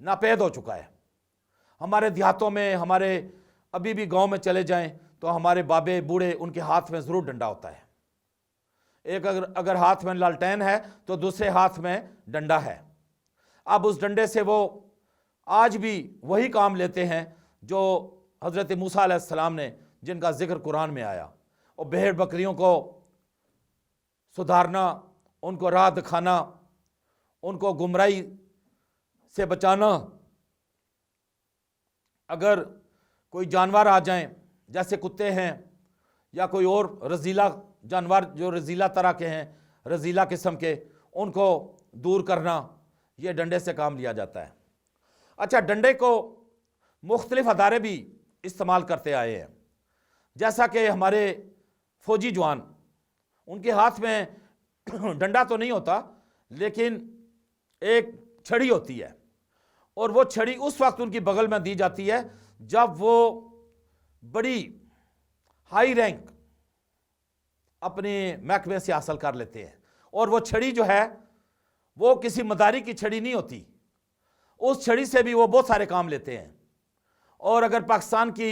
ناپید ہو چکا ہے. ہمارے دیہاتوں میں، ہمارے ابھی بھی گاؤں میں چلے جائیں تو ہمارے بابے بوڑھے ان کے ہاتھ میں ضرور ڈنڈا ہوتا ہے. ایک اگر ہاتھ میں لالٹین ہے تو دوسرے ہاتھ میں ڈنڈا ہے. اب اس ڈنڈے سے وہ آج بھی وہی کام لیتے ہیں جو حضرت موسیٰ علیہ السلام نے، جن کا ذکر قرآن میں آیا. اور بھیڑ بکریوں کو سدھارنا، ان کو راہ دکھانا، ان کو گمراہی سے بچانا. اگر کوئی جانور آ جائیں جیسے کتے ہیں یا کوئی اور رزیلا جانور جو رزیلا طرح کے ہیں، رزیلا قسم کے، ان کو دور کرنا، یہ ڈنڈے سے کام لیا جاتا ہے. اچھا، ڈنڈے کو مختلف ادارے بھی استعمال کرتے آئے ہیں. جیسا کہ ہمارے فوجی جوان، ان کے ہاتھ میں ڈنڈا تو نہیں ہوتا لیکن ایک چھڑی ہوتی ہے، اور وہ چھڑی اس وقت ان کی بغل میں دی جاتی ہے جب وہ بڑی ہائی رینک اپنے محکمے سے حاصل کر لیتے ہیں. اور وہ چھڑی جو ہے وہ کسی مداری کی چھڑی نہیں ہوتی، اس چھڑی سے بھی وہ بہت سارے کام لیتے ہیں. اور اگر پاکستان کی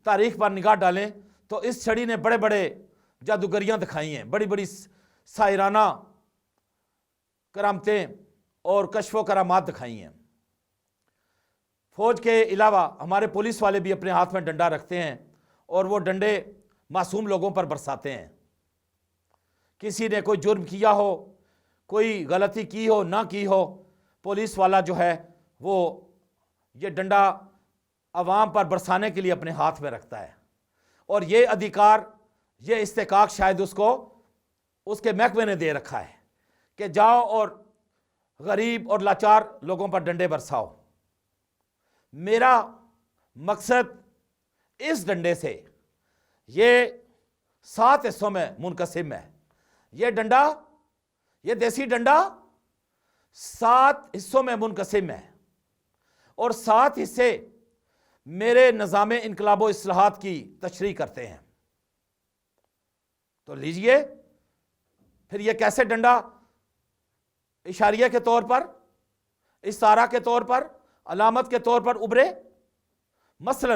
تاریخ پر نگاہ ڈالیں تو اس چھڑی نے بڑے بڑے جادوگریاں دکھائی ہیں، بڑی بڑی ساحرانہ کرامتیں اور کشف و کرامات دکھائی ہیں. فوج کے علاوہ ہمارے پولیس والے بھی اپنے ہاتھ میں ڈنڈا رکھتے ہیں اور وہ ڈنڈے معصوم لوگوں پر برساتے ہیں. کسی نے کوئی جرم کیا ہو، کوئی غلطی کی ہو نہ کی ہو، پولیس والا جو ہے وہ یہ ڈنڈا عوام پر برسانے کے لیے اپنے ہاتھ میں رکھتا ہے. اور یہ ادھیکار، یہ استحقاق شاید اس کے محکمے نے دے رکھا ہے کہ جاؤ اور غریب اور لاچار لوگوں پر ڈنڈے برساؤ. میرا مقصد اس ڈنڈے سے، یہ 7 حصوں میں منقسم ہے. یہ ڈنڈا، یہ دیسی ڈنڈا 7 حصوں میں منقسم ہے، اور 7 حصے میرے نظام انقلاب و اصلاحات کی تشریح کرتے ہیں. تو لیجئے پھر یہ کیسے ڈنڈا اشاریہ کے طور پر، استعارہ کے طور پر، علامت کے طور پر ابھرے. مثلا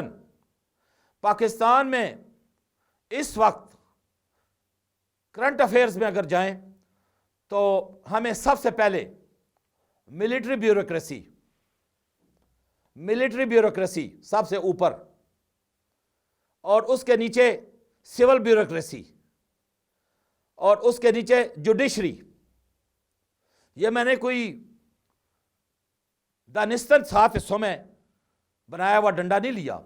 پاکستان میں اس وقت کرنٹ افیئرز میں اگر جائیں تو ہمیں سب سے پہلے ملٹری بیوروکریسی سب سے اوپر، اور اس کے نیچے سول بیوروکریسی، اور اس کے نیچے جوڈیشری. یہ میں نے کوئی دانستن 7 حصوں میں بنایا ہوا ڈنڈا نہیں لیا،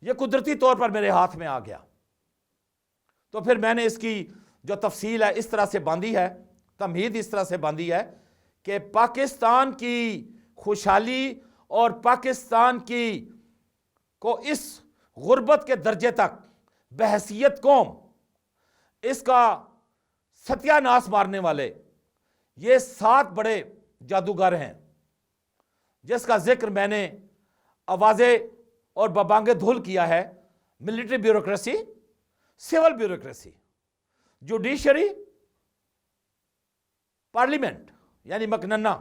یہ قدرتی طور پر میرے ہاتھ میں آ گیا. تو پھر میں نے اس کی جو تفصیل ہے اس طرح سے باندھی ہے، تمہید اس طرح سے باندھی ہے کہ پاکستان کی خوشحالی اور پاکستان کو اس غربت کے درجے تک بحیثیت قوم، اس کا ستیہ ناش مارنے والے یہ 7 بڑے جادوگر ہیں، جس کا ذکر میں نے آوازے اور ببانگ دھول کیا ہے. Military bureaucracy, civil bureaucracy, judiciary, parliament یعنی مقننہ،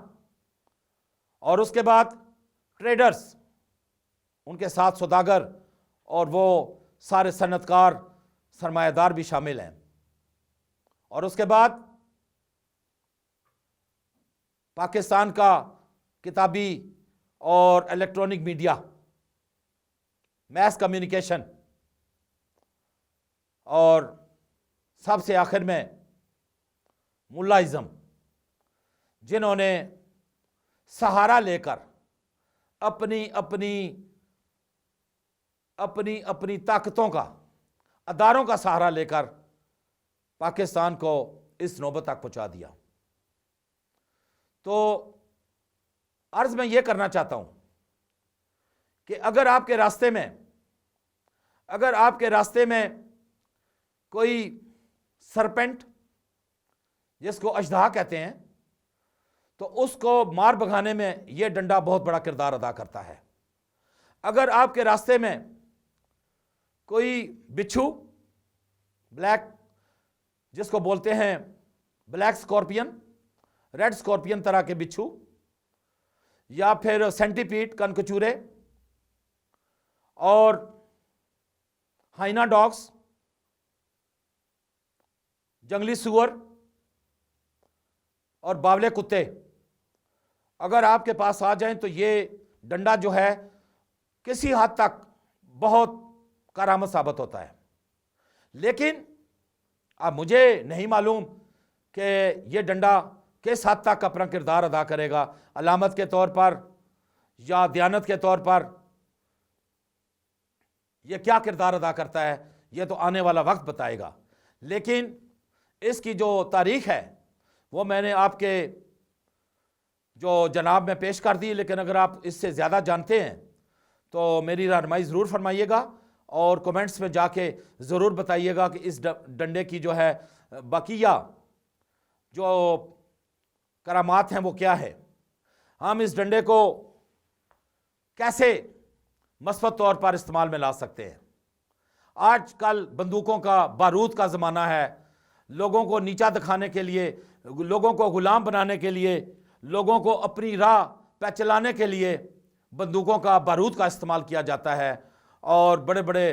اور اس کے بعد ٹریڈرز، ان کے ساتھ سوداگر اور وہ سارے صنعتکار سرمایہ دار بھی شامل ہیں. اور اس کے بعد پاکستان کا کتابی اور الیکٹرانک میڈیا، میس کمیونیکیشن، اور سب سے آخر میں ملا ازم، جنہوں نے سہارا لے کر اپنی طاقتوں کا، اداروں کا سہارا لے کر پاکستان کو اس نوبت تک پہنچا دیا. تو عرض میں یہ کرنا چاہتا ہوں کہ اگر آپ کے راستے میں کوئی سرپنٹ، جس کو اژدہا کہتے ہیں، تو اس کو مار بھگانے میں یہ ڈنڈا بہت بڑا کردار ادا کرتا ہے. اگر آپ کے راستے میں کوئی بچھو، بلیک، جس کو بولتے ہیں بلیک سکورپین، ریڈ سکورپین طرح کے بچھو، یا پھر سینٹی پیڈ کنکچورے اور ہائنا ڈاگس، جنگلی سور اور باولے کتے اگر آپ کے پاس آ جائیں تو یہ ڈنڈا جو ہے کسی حد تک بہت کارآمد ثابت ہوتا ہے. لیکن اب مجھے نہیں معلوم کہ یہ ڈنڈا کس حد تک اپنا کردار ادا کرے گا، علامت کے طور پر یا دیانت کے طور پر. یہ کیا کردار ادا کرتا ہے یہ تو آنے والا وقت بتائے گا. لیکن اس کی جو تاریخ ہے وہ میں نے آپ کے جو جناب میں پیش کر دی، لیکن اگر آپ اس سے زیادہ جانتے ہیں تو میری رہنمائی ضرور فرمائیے گا اور کومنٹس میں جا کے ضرور بتائیے گا کہ اس ڈنڈے کی جو ہے بقیہ جو کرامات ہیں وہ کیا ہے. ہم اس ڈنڈے کو کیسے مثبت طور پر استعمال میں لا سکتے ہیں. آج کل بندوقوں کا، بارود کا زمانہ ہے. لوگوں کو نیچا دکھانے کے لیے، لوگوں کو غلام بنانے کے لیے، لوگوں کو اپنی راہ پہ چلانے کے لیے بندوقوں کا، بارود کا استعمال کیا جاتا ہے اور بڑے بڑے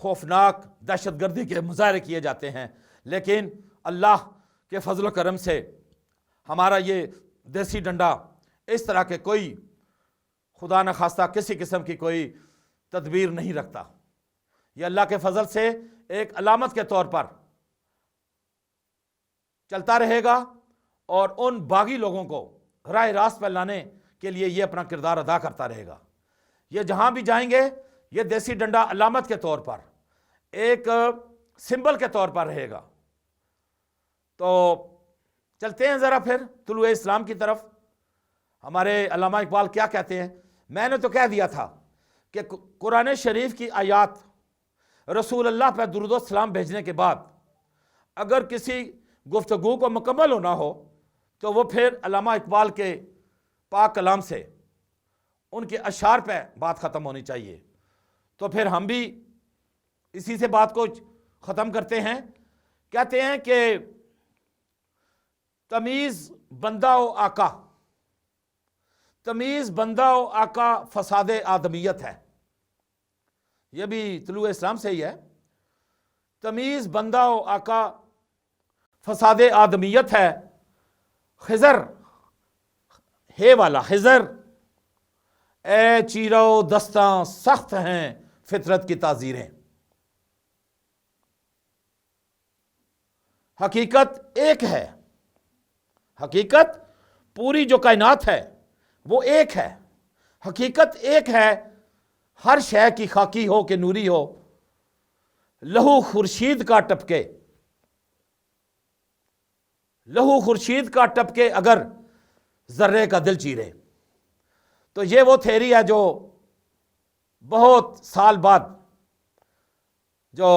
خوفناک دہشت گردی کے مظاہرے کیے جاتے ہیں. لیکن اللہ کے فضل و کرم سے ہمارا یہ دیسی ڈنڈا اس طرح کے کوئی خدا نخواستہ کسی قسم کی کوئی تدبیر نہیں رکھتا. یہ اللہ کے فضل سے ایک علامت کے طور پر چلتا رہے گا اور ان باغی لوگوں کو راہ راست پر لانے کے لیے یہ اپنا کردار ادا کرتا رہے گا. یہ جہاں بھی جائیں گے یہ دیسی ڈنڈا علامت کے طور پر، ایک سمبل کے طور پر رہے گا. تو چلتے ہیں ذرا پھر طلوع اسلام کی طرف. ہمارے علامہ اقبال کیا کہتے ہیں؟ میں نے تو کہہ دیا تھا کہ قرآن شریف کی آیات رسول اللہ پہ درود و سلام بھیجنے کے بعد اگر کسی گفتگو کو مکمل ہونا ہو تو وہ پھر علامہ اقبال کے پاک کلام سے، ان کے اشعار پہ بات ختم ہونی چاہیے. تو پھر ہم بھی اسی سے بات کو ختم کرتے ہیں. کہتے ہیں کہ تمیز بندہ و آقا، تمیز بندہ و آقا فساد آدمیت ہے. یہ بھی طلوع اسلام سے ہی ہے. تمیز بندہ و آقا فساد آدمیت ہے. خضر ہے والا خضر، اے چیرو دستاں سخت ہیں فطرت کی تعزیریں. حقیقت ایک ہے، حقیقت پوری جو کائنات ہے وہ ایک ہے. حقیقت ایک ہے، ہر شے کی خاکی ہو کہ نوری ہو، لہو خورشید کا ٹپکے، لہو خورشید کا ٹپکے اگر ذرے کا دل چیرے. تو یہ وہ تھیری ہے جو بہت سال بعد جو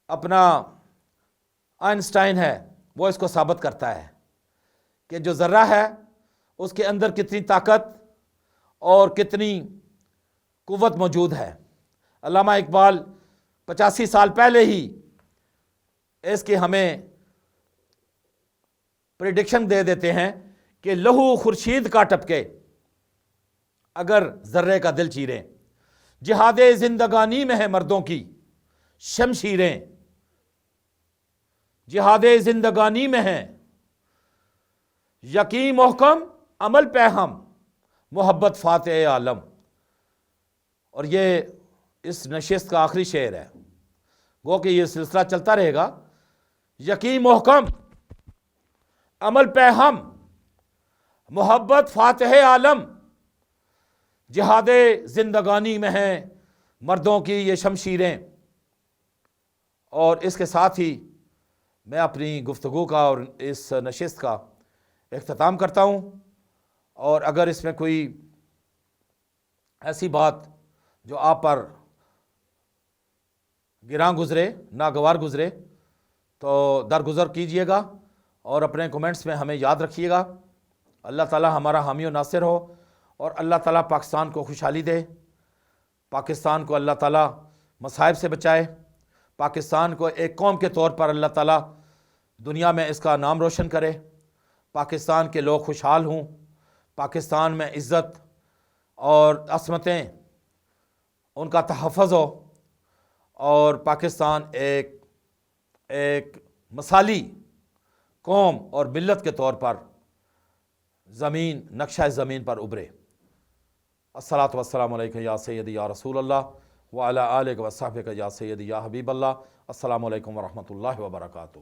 اپنا آئنسٹائن ہے وہ اس کو ثابت کرتا ہے کہ جو ذرہ ہے اس کے اندر کتنی طاقت اور کتنی قوت موجود ہے. علامہ اقبال 85 سال پہلے ہی اس کی ہمیں پریڈکشن دے دیتے ہیں کہ لہو خورشید کا ٹپکے اگر ذرے کا دل چیریں. جہاد زندگانی میں ہے مردوں کی شمشیریں، جہاد زندگانی میں ہیں یقین محکم عمل پہ ہم محبت فاتح عالم. اور یہ اس نشست کا آخری شعر ہے، گو کہ یہ سلسلہ چلتا رہے گا. یقین محکم عمل پہ ہم محبت فاتح عالم، جہاد زندگانی میں ہیں مردوں کی یہ شمشیریں. اور اس کے ساتھ ہی میں اپنی گفتگو کا اور اس نشست کا اختتام کرتا ہوں. اور اگر اس میں کوئی ایسی بات جو آپ پر گراں گزرے، ناگوار گزرے تو درگزر کیجئے گا اور اپنے کومنٹس میں ہمیں یاد رکھیے گا. اللہ تعالی ہمارا حامی و ناصر ہو اور اللہ تعالی پاکستان کو خوشحالی دے. پاکستان کو اللہ تعالی مصائب سے بچائے. پاکستان کو ایک قوم کے طور پر اللہ تعالی دنیا میں اس کا نام روشن کرے. پاکستان کے لوگ خوشحال ہوں، پاکستان میں عزت اور عصمتیں ان کا تحفظ ہو، اور پاکستان ایک مثالی قوم اور ملت کے طور پر نقشہ زمین پر ابھرے۔ الصلاۃ والسلام علیکم یا سیدی یا رسول اللہ وعلی آلک و صحبک یا سیدی یا حبیب اللہ۔ السلام علیکم ورحمۃ اللہ وبرکاتہ۔